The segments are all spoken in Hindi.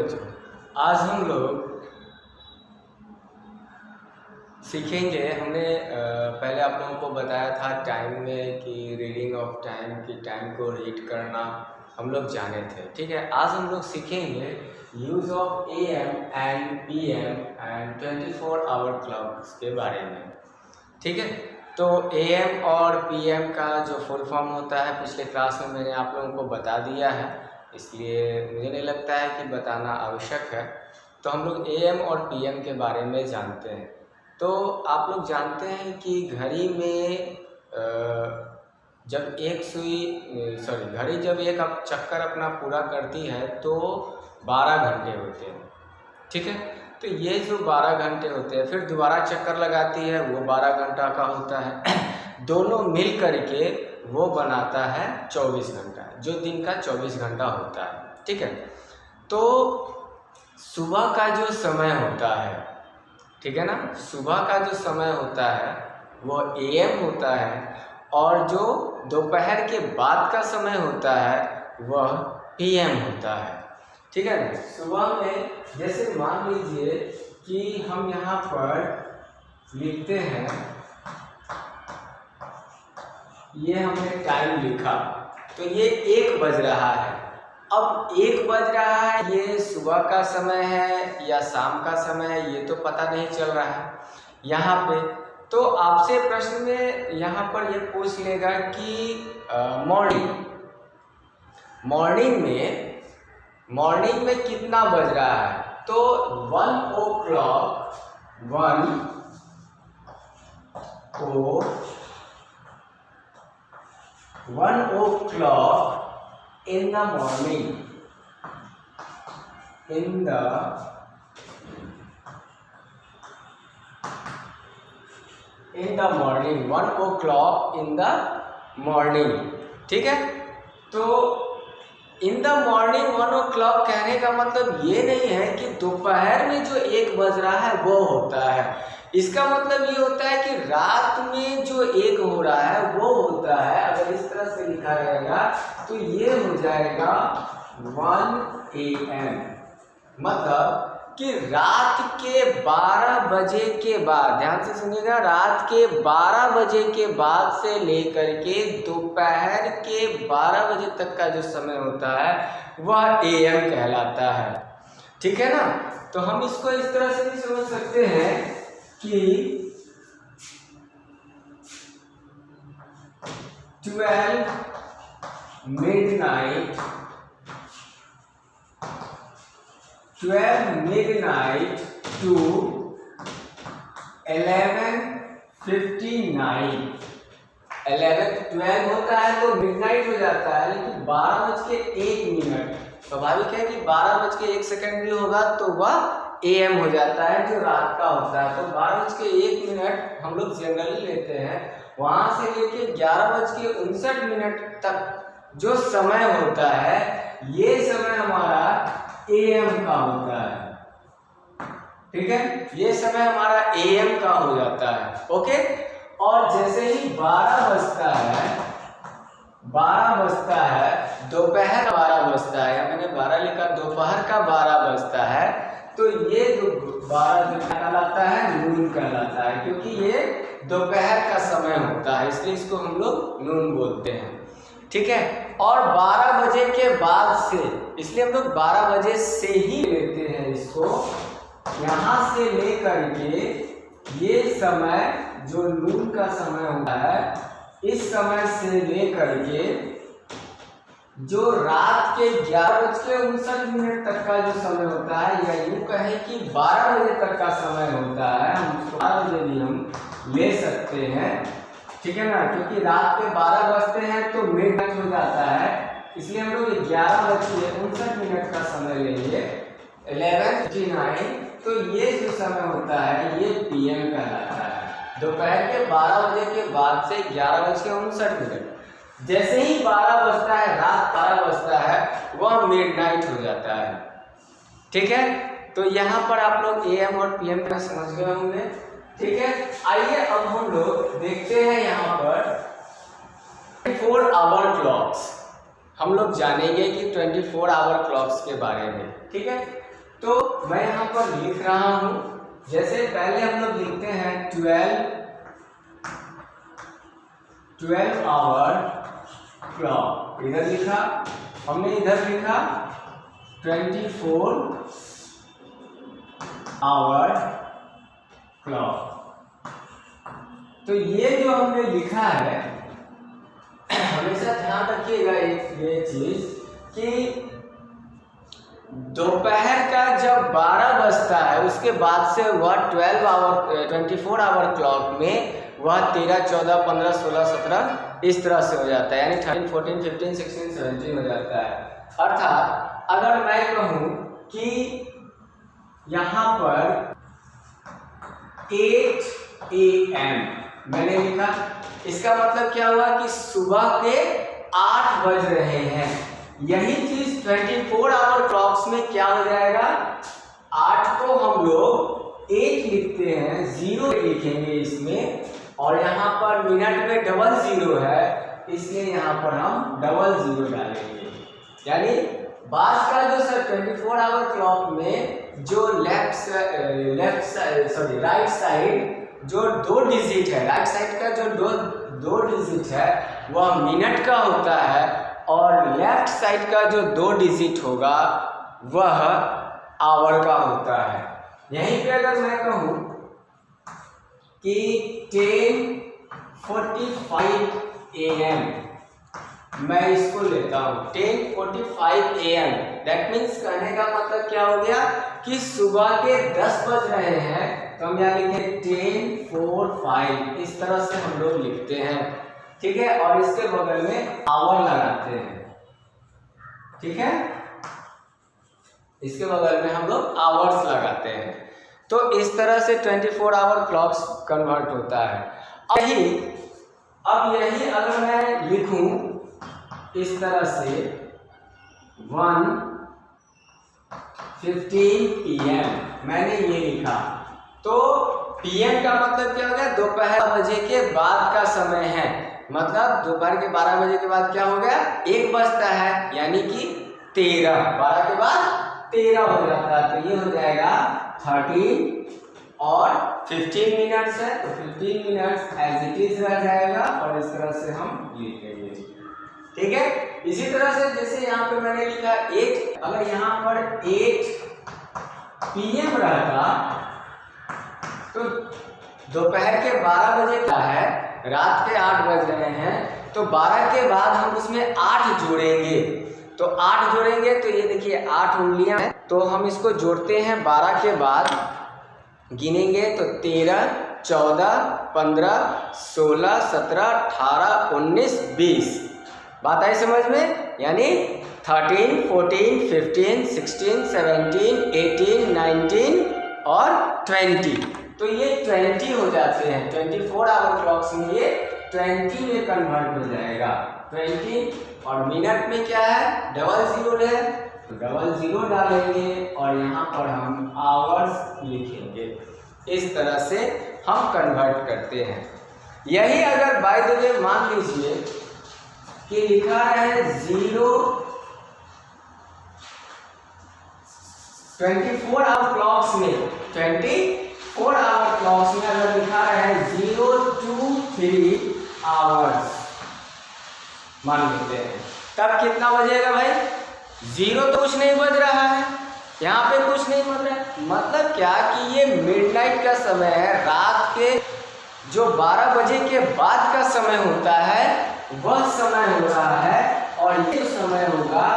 बच्चों, आज हम लोग सीखेंगे। हमने पहले आप लोगों को बताया था टाइम में कि रीडिंग ऑफ टाइम की टाइम को रीड करना हम लोग जाने थे। ठीक है, आज हम लोग सीखेंगे use of AM and PM and 24 hour clocks के बारे में। ठीक है, तो AM और PM का जो फुल फॉर्म होता है पिछले क्लास में मैंने आप लोगों को बता दिया है, इसलिए मुझे नहीं लगता है कि बताना आवश्यक है। तो हम लोग AM और PM के बारे में जानते हैं। तो आप लोग जानते हैं कि घड़ी में जब एक घड़ी जब एक चक्कर अपना पूरा करती है तो 12 घंटे होते हैं। ठीक है, तो ये जो 12 घंटे होते हैं, फिर दोबारा चक्कर लगाती है, वो 12 घंटा का होता है। दोनों मिल करके वो बनाता है 24 घंटा, जो दिन का 24 घंटा होता है। ठीक है, तो सुबह का जो समय होता है, ठीक है ना, सुबह का जो समय होता है वो AM होता है, और जो दोपहर के बाद का समय होता है वह PM होता है। ठीक है, सुबह में जैसे मान लीजिए कि हम यहाँ पर लिखते हैं, ये हमने टाइम लिखा, तो ये 1 बज रहा है। अब 1 बज रहा है, ये सुबह का समय है या शाम का समय है ये तो पता नहीं चल रहा है यहाँ पे। तो आपसे प्रश्न में यहाँ पर ये पूछ लेगा कि मॉर्निंग में कितना बज रहा है, तो 1 o'clock in the morning, 1 o'clock in the morning। ठीक है, तो इन द मॉर्निंग 1 o'clock कहने का मतलब ये नहीं है कि दोपहर में जो 1 बज रहा है वो होता है। इसका मतलब ये होता है कि रात में जो 1 हो रहा है वो होता है। अगर इस तरह से लिखा रहेगा तो ये हो जाएगा 1 AM, मतलब कि रात के 12 बजे के बाद, ध्यान से सुनिएगा, रात के 12 बजे के बाद से लेकर के दोपहर के 12 बजे तक का जो समय होता है वह AM कहलाता है। ठीक है ना, तो हम इसको इस तरह से भी समझ सकते हैं कि 12 midnight to 11:59। 12 होता है तो मिडनाइट हो जाता है, लेकिन 12:01। स्वाभाविक है कि 12:01 भी होगा तो वह AM हो जाता है, जो रात का होता है। तो 12:01 हम लोग जनरली लेते हैं, वहां से लेके 11:59 तक जो समय होता है ये समय हमारा AM का होता है। ठीक है, ये समय हमारा AM का हो जाता है। ओके, और जैसे ही 12 बजता है, दोपहर 12 बजता है, या मैंने 12 लिखा, दोपहर का 12 बजता है, तो ये जो 12 जो कहलाता है नून कहलाता है, क्योंकि ये दोपहर का समय होता है, इसलिए इसको हम लोग नून बोलते हैं। ठीक है, और 12 बजे के बाद से, इसलिए हम लोग 12 बजे से ही लेते हैं इसको, यहाँ से लेकर के ये समय जो नून का समय होता है, इस समय से लेकर के जो रात के 11:59 तक का जो समय होता है, या यूँ कहें कि 12 बजे तक का समय होता है, हम उसको 12 बजे भी हम ले सकते हैं। ठीक है ना, क्योंकि रात के 12 बजते हैं तो मिडनाइट हो जाता है, इसलिए हम लोग 11:59 का समय लेंगे, 11:59। तो ये जो समय होता है ये PM कहलाता है। दोपहर के 12 बजे के बाद से 11:59, जैसे ही 12 बजता है, रात 12 बजता है, वह मिडनाइट हो जाता है। ठीक है, तो यहाँ पर आप लोग AM और PM का समझ गए होंगे। ठीक है, आइए अब हम लोग देखते हैं यहाँ पर 24 आवर क्लॉक्स। हम लोग जानेंगे कि 24 आवर क्लॉक्स के बारे में। ठीक है, तो मैं यहाँ पर लिख रहा हूँ। जैसे पहले हम लोग लिखते हैं 12 आवर क्लॉक, इधर लिखा हमने, इधर लिखा 24 आवर क्लॉक। तो ये जो हमने लिखा है, हमेशा ध्यान रखिएगा ये चीज कि दोपहर का जब 12 बजता है उसके बाद से वह 24 आवर क्लॉक में वह 13, 14, 15, 16, 17 इस तरह से हो जाता है, यानी 13, 14, 15, 16, 17 हो जाता है। अर्थात अगर मैं कहूँ कि यहाँ पर 8 AM मैंने लिखा, इसका मतलब क्या हुआ कि सुबह के 8 बज रहे हैं। यही चीज 24 आवर क्लॉक्स में क्या हो जाएगा, 8 को हम लोग 8 लिखते हैं, 0 लिखेंगे इसमें, और यहाँ पर मिनट में 00 है, इसलिए यहाँ पर हम 00 डालेंगे। यानी बाद का जो सर 24 आवर क्लॉक में जो राइट साइड जो 2 डिजिट है, राइट साइड का जो दो डिजिट है वह मिनट का होता है, और लेफ्ट साइड का जो 2 डिजिट होगा वह आवर का होता है। यहीं पे अगर मैं कहूँ कि 10:45 AM, मैं इसको लेता हूँ 10:45 AM, दैट मीन्स कहने का मतलब क्या हो गया कि सुबह के 10 बज रहे हैं, तो हम यहाँ लिखेंगे 10:45, इस तरह से हम लोग लिखते हैं। ठीक है, और इसके बगल में आवर लगाते हैं। ठीक है, इसके बगल में हम लोग आवर्स लगाते हैं। तो इस तरह से 24 आवर क्लॉक्स कन्वर्ट होता है। अब यही अगर मैं लिखूं इस तरह से 1:15 PM, मैंने ये लिखा, तो PM का मतलब क्या हो गया, दोपहर बजे के बाद का समय है। मतलब दोपहर के 12 बजे के बाद क्या हो गया, 1 बजता है, यानी कि 13, 12 के बाद 13 हो जाता है, तो ये हो जाएगा 13 और 15 मिनट्स है, तो 15 मिनट्स एज इट इज रह जाएगा, और इस तरह से हम लिखेंगे। ठीक है, इसी तरह से जैसे यहाँ पे मैंने लिखा 8, अगर यहाँ पर 8 PM रहता तो दोपहर के 12 बजे का है, रात के 8 बज रहे हैं, तो 12 के बाद हम उसमें 8 जोड़ेंगे, तो 8 जोड़ेंगे तो ये देखिए 8 उंगलियां हैं, तो हम इसको जोड़ते हैं 12 के बाद, गिनेंगे तो 13, 14, 15, 16, 17, 18, 19, 20। बात आई समझ में, यानी 13, 14, 15, 16, 17, 18, 19 और 20, तो ये 20 हो जाते हैं। 24 आवर क्लॉक्स में ये 20 में कन्वर्ट हो जाएगा। 20 और मिनट में क्या है, 00 है, तो 00 डालेंगे और यहाँ पर हम आवर्स लिखेंगे। इस तरह से हम कन्वर्ट करते हैं। यही अगर बाय द वे मान लीजिए कि लिखा है 24 आवर क्लॉक्स में, 24 आवर क्लॉक्स में अगर लिखा है 0 to 3 आवर्स मान लेते हैं, तब कितना बजेगा भाई, 0 तो कुछ नहीं बज रहा है, यहाँ पे कुछ नहीं बज रहा है, मतलब क्या कि ये मिडनाइट का समय है, रात के जो 12 बजे के बाद का समय होता है वह समय हो रहा है, और ये समय होगा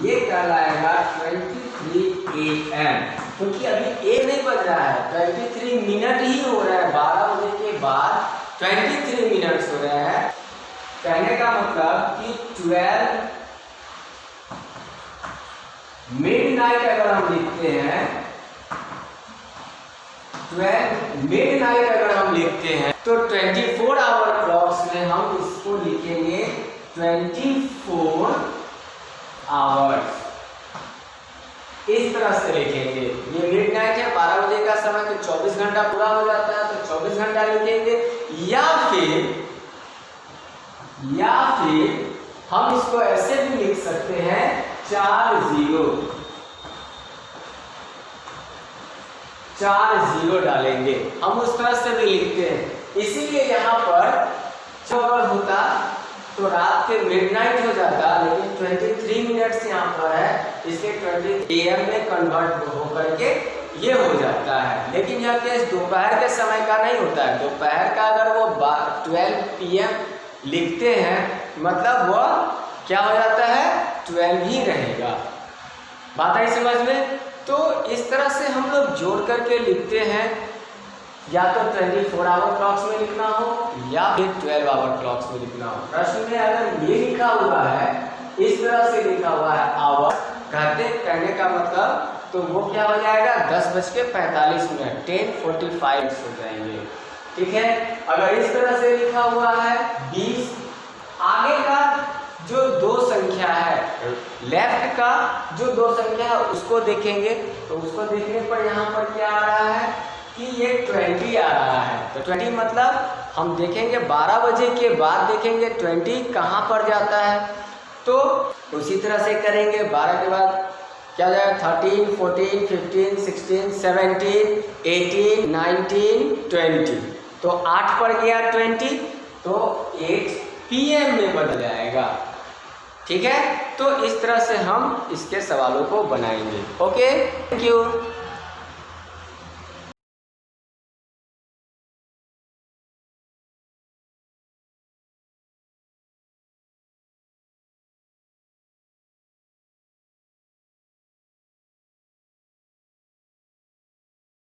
ये कहलाएगा 23 AM, क्योंकि अभी 1 नहीं बज रहा है, 23 मिनट ही हो रहा है, 12 बजे के बाद 23 मिनट्स हो रहे हैं। कहने का मतलब कि 12 मिडनाइट अगर हम लिखते हैं, 12 मिडनाइट अगर हम लिखते हैं तो 24 आवर क्लॉक्स में हम इसको लिखेंगे 24 आवर्स, इस तरह से लिखेंगे। ये मिडनाइट है, 12 बजे का समय, तो 24 घंटा पूरा हो जाता है, तो 24 घंटा लिखेंगे, या फिर हम इसको ऐसे भी लिख सकते हैं 4 0 डालेंगे, हम उस तरह से भी लिखते हैं। इसीलिए यहाँ पर अगर होता तो रात के मिडनाइट हो जाता, लेकिन 23 मिनट्स यहाँ पर है, इसलिए 20 AM में कन्वर्ट होकर के ये हो जाता है। लेकिन यह केस दोपहर के समय का नहीं होता है। दोपहर का अगर वो 12 PM लिखते हैं, मतलब वह क्या हो जाता है, 12 ही रहेगा। बात आई समझ में? तो इस तरह से हम लोग जोड़ करके लिखते हैं, या तो 24 आवर क्लॉक्स में लिखना हो या फिर 12 आवर क्लॉक्स में लिखना हो। प्रश्न में अगर ये लिखा हुआ है, इस तरह से लिखा हुआ है आवर, कहने का मतलब तो वो क्या हो जाएगा, 10:45 मिनट, 10:45 हो जाएंगे। ठीक है। अगर इस तरह से लिखा हुआ है 20, आगे का जो 2 संख्या है, लेफ्ट का जो 2 संख्या है उसको देखेंगे, तो उसको देखने पर यहाँ पर क्या आ रहा है कि ये 20 आ रहा है। तो 20 मतलब हम देखेंगे 12 बजे के बाद देखेंगे 20 कहाँ पर जाता है, तो उसी तरह से करेंगे। 12 के बाद क्या जाएगा, 13, 14, 15, 16, 17, 18, 19, 20, तो 8 पर गया 20, तो 8 PM में बदल जाएगा। ठीक है। तो इस तरह से हम इसके सवालों को बनाएंगे। Okay, thank you.